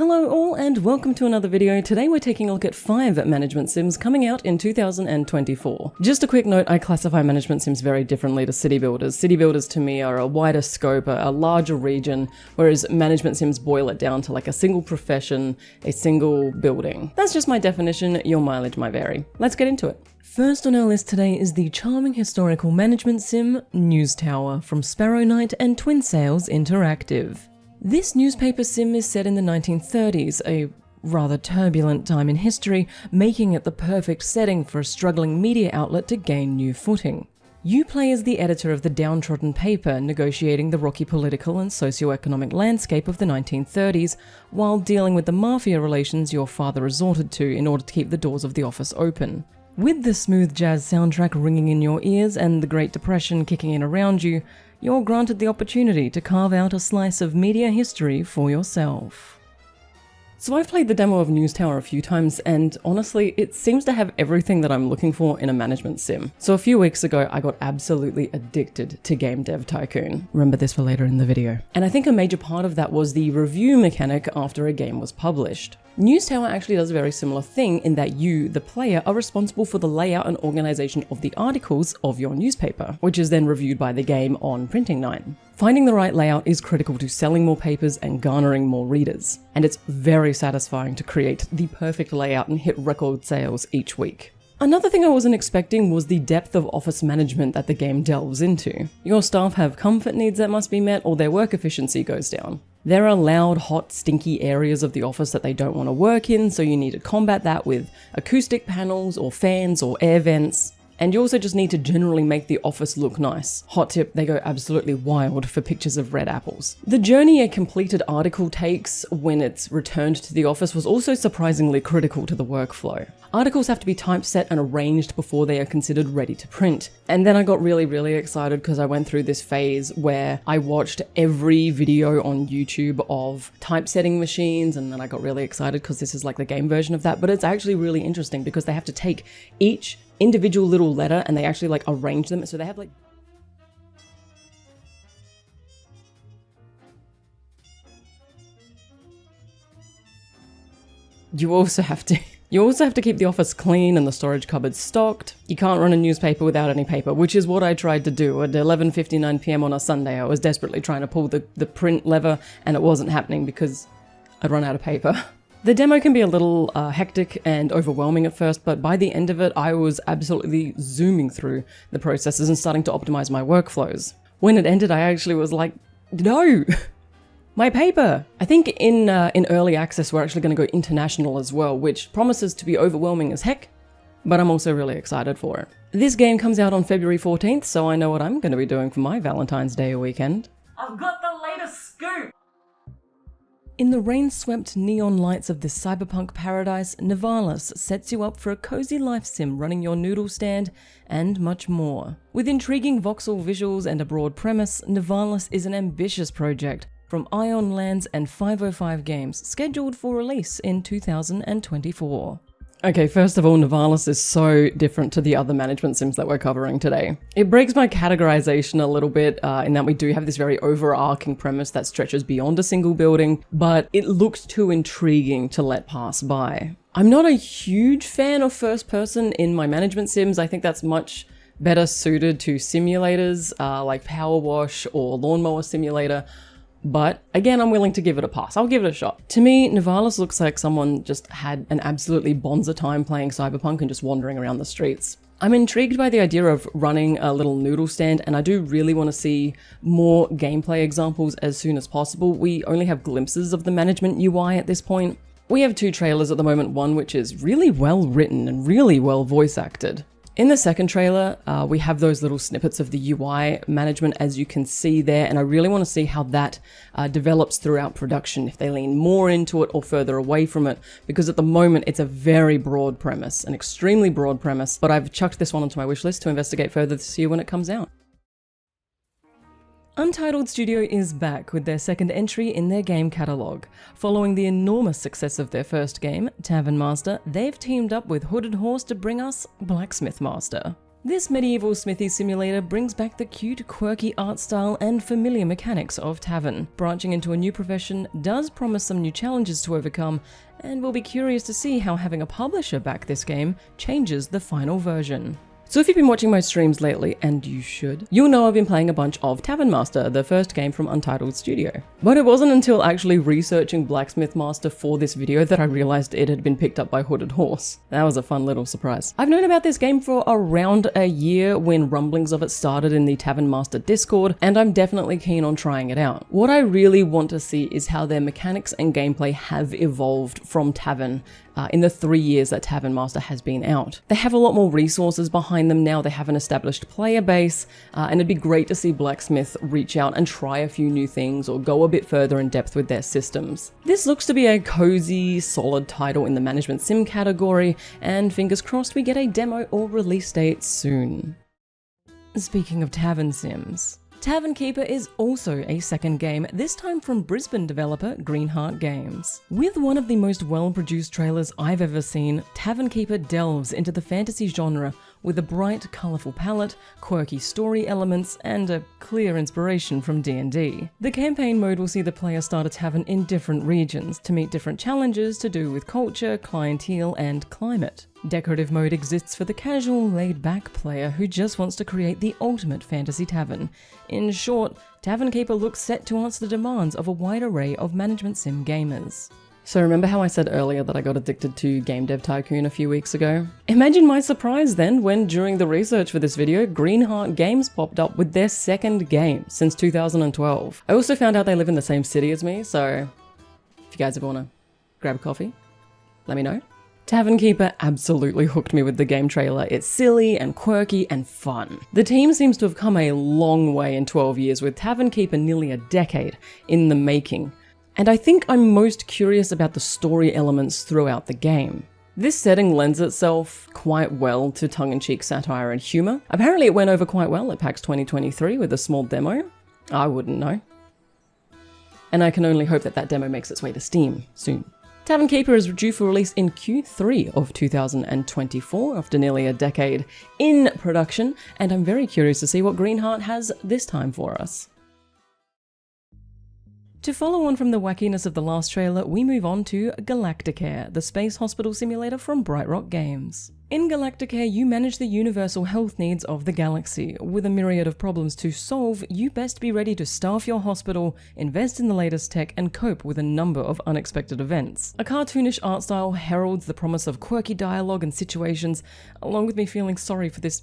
Hello all and welcome to another video. Today we're taking a look at 5 management sims coming out in 2024. Just a quick note, I classify management sims very differently to city builders. City builders to me are a wider scope, a larger region, whereas management sims boil it down to like a single profession, a single building. That's just my definition, your mileage might vary. Let's get into it. First on our list today is the charming historical management sim, News Tower, from Sparrow Knight and Twin Sails Interactive. This newspaper sim is set in the 1930s, a rather turbulent time in history, making it the perfect setting for a struggling media outlet to gain new footing. You play as the editor of the downtrodden paper, negotiating the rocky political and socio-economic landscape of the 1930s, while dealing with the mafia relations your father resorted to in order to keep the doors of the office open. With the smooth jazz soundtrack ringing in your ears and the Great Depression kicking in around you, you're granted the opportunity to carve out a slice of media history for yourself. So I've played the demo of News Tower a few times, and honestly, it seems to have everything that I'm looking for in a management sim. So a few weeks ago, I got absolutely addicted to Game Dev Tycoon. Remember this for later in the video. And I think a major part of that was the review mechanic after a game was published. News Tower actually does a very similar thing in that you, the player, are responsible for the layout and organization of the articles of your newspaper, which is then reviewed by the game on printing night. Finding the right layout is critical to selling more papers and garnering more readers, and it's very satisfying to create the perfect layout and hit record sales each week. Another thing I wasn't expecting was the depth of office management that the game delves into. Your staff have comfort needs that must be met, or their work efficiency goes down. There are loud, hot, stinky areas of the office that they don't want to work in, so you need to combat that with acoustic panels or fans or air vents. And you also just need to generally make the office look nice. Hot tip, they go absolutely wild for pictures of red apples. The journey a completed article takes when it's returned to the office was also surprisingly critical to the workflow. Articles have to be typeset and arranged before they are considered ready to print. And then I got really excited because I went through this phase where I watched every video on YouTube of typesetting machines, and then I got really excited because this is like the game version of that. But it's actually really interesting because they have to take each individual little letter and they actually like arrange them, so they have like you also have to keep the office clean and the storage cupboards stocked. You can't run a newspaper without any paper, which is what I tried to do at 11:59 p.m. on a Sunday. I was desperately trying to pull the print lever and it wasn't happening because I'd run out of paper. The demo can be a little hectic and overwhelming at first, but by the end of it, I was absolutely zooming through the processes and starting to optimize my workflows. When it ended, I actually was like, no, my paper. I think in early access, we're actually going to go international as well, which promises to be overwhelming as heck, but I'm also really excited for it. This game comes out on February 14th, so I know what I'm going to be doing for my Valentine's Day weekend. I've got the latest scoop! In the rain-swept neon lights of this cyberpunk paradise, Nivalis sets you up for a cozy life sim running your noodle stand, and much more. With intriguing voxel visuals and a broad premise, Nivalis is an ambitious project from Ion Lands and 505 Games, scheduled for release in 2024. Okay, first of all, Nivalis is so different to the other management sims that we're covering today. It breaks my categorization a little bit in that we do have this very overarching premise that stretches beyond a single building, but it looks too intriguing to let pass by. I'm not a huge fan of first person in my management sims. I think that's much better suited to simulators like Power Wash or Lawnmower Simulator. But again, I'm willing to give it a pass. I'll give it a shot. To me, Nivalis looks like someone just had an absolutely bonza time playing Cyberpunk and just wandering around the streets. I'm intrigued by the idea of running a little noodle stand, and I do really want to see more gameplay examples as soon as possible. We only have glimpses of the management UI at this point. We have 2 trailers at the moment, one which is really well written and really well voice acted. In the second trailer, we have those little snippets of the UI management, as you can see there, and I really want to see how that develops throughout production, if they lean more into it or further away from it, because at the moment it's a very broad premise, an extremely broad premise, but I've chucked this one onto my wish list to investigate further this year when it comes out. Untitled Studio is back with their second entry in their game catalogue. Following the enormous success of their first game, Tavern Master, they've teamed up with Hooded Horse to bring us Blacksmith Master. This medieval smithy simulator brings back the cute, quirky art style and familiar mechanics of Tavern. Branching into a new profession does promise some new challenges to overcome, and we'll be curious to see how having a publisher back this game changes the final version. So if you've been watching my streams lately, and you should, you'll know I've been playing a bunch of Tavern Master, the first game from Untitled Studio. But it wasn't until actually researching Blacksmith Master for this video that I realized it had been picked up by Hooded Horse. That was a fun little surprise. I've known about this game for around a year when rumblings of it started in the Tavern Master Discord, and I'm definitely keen on trying it out. What I really want to see is how their mechanics and gameplay have evolved from Tavern in the 3 years that Tavern Master has been out. They have a lot more resources behind them now, they have an established player base, and it'd be great to see Blacksmith reach out and try a few new things or go a bit further in depth with their systems. This looks to be a cozy, solid title in the management sim category, and fingers crossed we get a demo or release date soon. Speaking of Tavern Sims, Tavern Keeper is also a second game, this time from Brisbane developer Greenheart Games. With one of the most well-produced trailers I've ever seen, Tavern Keeper delves into the fantasy genre with a bright, colourful palette, quirky story elements, and a clear inspiration from D&D. The campaign mode will see the player start a tavern in different regions to meet different challenges to do with culture, clientele, and climate. Decorative mode exists for the casual, laid-back player who just wants to create the ultimate fantasy tavern. In short, Tavern Keeper looks set to answer the demands of a wide array of management sim gamers. So remember how I said earlier that I got addicted to Game Dev Tycoon a few weeks ago? Imagine my surprise then when, during the research for this video, Greenheart Games popped up with their second game since 2012. I also found out they live in the same city as me, so if you guys ever wanna grab a coffee, let me know. Tavern Keeper absolutely hooked me with the game trailer. It's silly and quirky and fun. The team seems to have come a long way in 12 years, with Tavern Keeper nearly a decade in the making. And I think I'm most curious about the story elements throughout the game. This setting lends itself quite well to tongue-in-cheek satire and humour. Apparently it went over quite well at PAX 2023 with a small demo. I wouldn't know. And I can only hope that that demo makes its way to Steam soon. Tavern Keeper is due for release in Q3 of 2024 after nearly a decade in production, and I'm very curious to see what Greenheart has this time for us. To follow on from the wackiness of the last trailer, we move on to Galacticare, the space hospital simulator from Bright Rock Games. In Galacticare, you manage the universal health needs of the galaxy. With a myriad of problems to solve, you best be ready to staff your hospital, invest in the latest tech, and cope with a number of unexpected events. A cartoonish art style heralds the promise of quirky dialogue and situations, along with me feeling sorry for this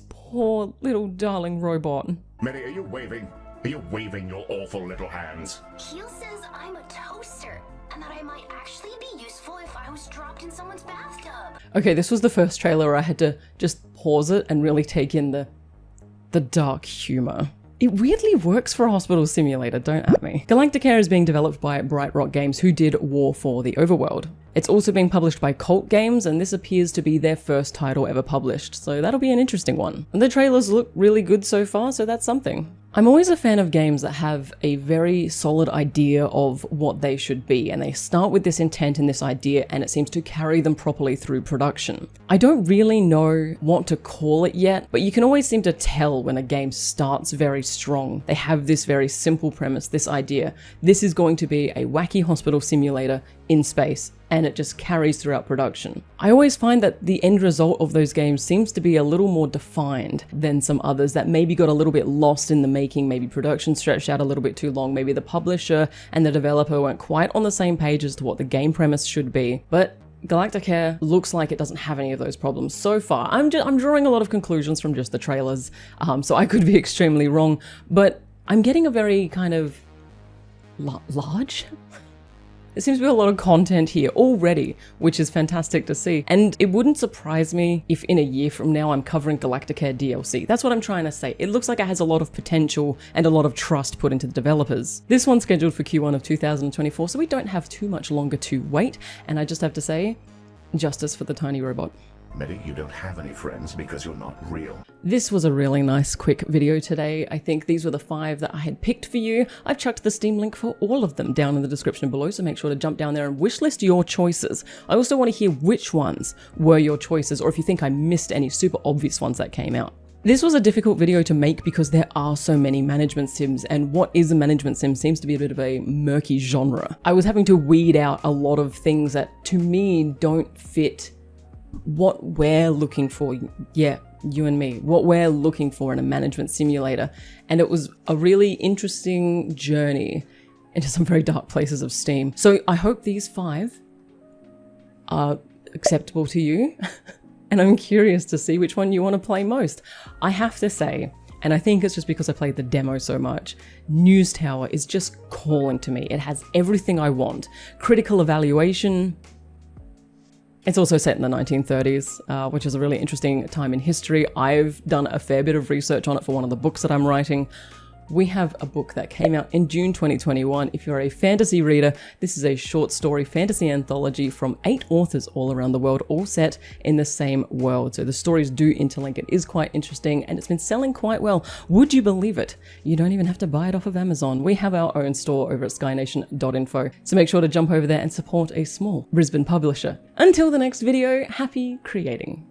poor little darling robot. Mary, are you waving? Are you waving your awful little hands? Keel says I'm a toaster, and that I might actually be useful if I was dropped in someone's bathtub. Okay, this was the first trailer where I had to just pause it and really take in the dark humor. It weirdly works for a hospital simulator, don't at me. Galacticare is being developed by Bright Rock Games, who did War for the Overworld. It's also being published by Cult Games, and this appears to be their first title ever published, so that'll be an interesting one. And the trailers look really good so far, so that's something. I'm always a fan of games that have a very solid idea of what they should be, and they start with this intent and this idea, and it seems to carry them properly through production. I don't really know what to call it yet, but you can always seem to tell when a game starts very strong. They have this very simple premise, this idea. This is going to be a wacky hospital simulator in space, and it just carries throughout production. I always find that the end result of those games seems to be a little more defined than some others that maybe got a little bit lost in the making, maybe production stretched out a little bit too long, maybe the publisher and the developer weren't quite on the same page as to what the game premise should be. But Galacticare looks like it doesn't have any of those problems so far. I'm drawing a lot of conclusions from just the trailers, so I could be extremely wrong, but I'm getting a very kind of large? There seems to be a lot of content here already, which is fantastic to see. And it wouldn't surprise me if in a year from now I'm covering Galacticare DLC. That's what I'm trying to say. It looks like it has a lot of potential and a lot of trust put into the developers. This one's scheduled for Q1 of 2024, so we don't have too much longer to wait. And I just have to say, justice for the tiny robot. Maybe you don't have any friends because you're not real. This was a really nice quick video today. I think these were the 5 that I had picked for you. I've chucked the Steam link for all of them down in the description below, so make sure to jump down there and wishlist your choices. I also want to hear which ones were your choices, or if you think I missed any super obvious ones that came out. This was a difficult video to make because there are so many management sims, and what is a management sim seems to be a bit of a murky genre. I was having to weed out a lot of things that to me don't fit what we're looking for. Yeah, you and me, what we're looking for in a management simulator. And it was a really interesting journey into some very dark places of Steam. So I hope these 5 are acceptable to you. And I'm curious to see which one you want to play most. I have to say, and I think it's just because I played the demo so much, News Tower is just calling to me. It has everything I want. Critical evaluation. It's also set in the 1930s, which is a really interesting time in history. I've done a fair bit of research on it for one of the books that I'm writing. We have a book that came out in June 2021. If you're a fantasy reader, this is a short story fantasy anthology from 8 authors all around the world, all set in the same world. So the stories do interlink. It is quite interesting, and it's been selling quite well. Would you believe it? You don't even have to buy it off of Amazon. We have our own store over at skynation.info. So make sure to jump over there and support a small Brisbane publisher. Until the next video, happy creating.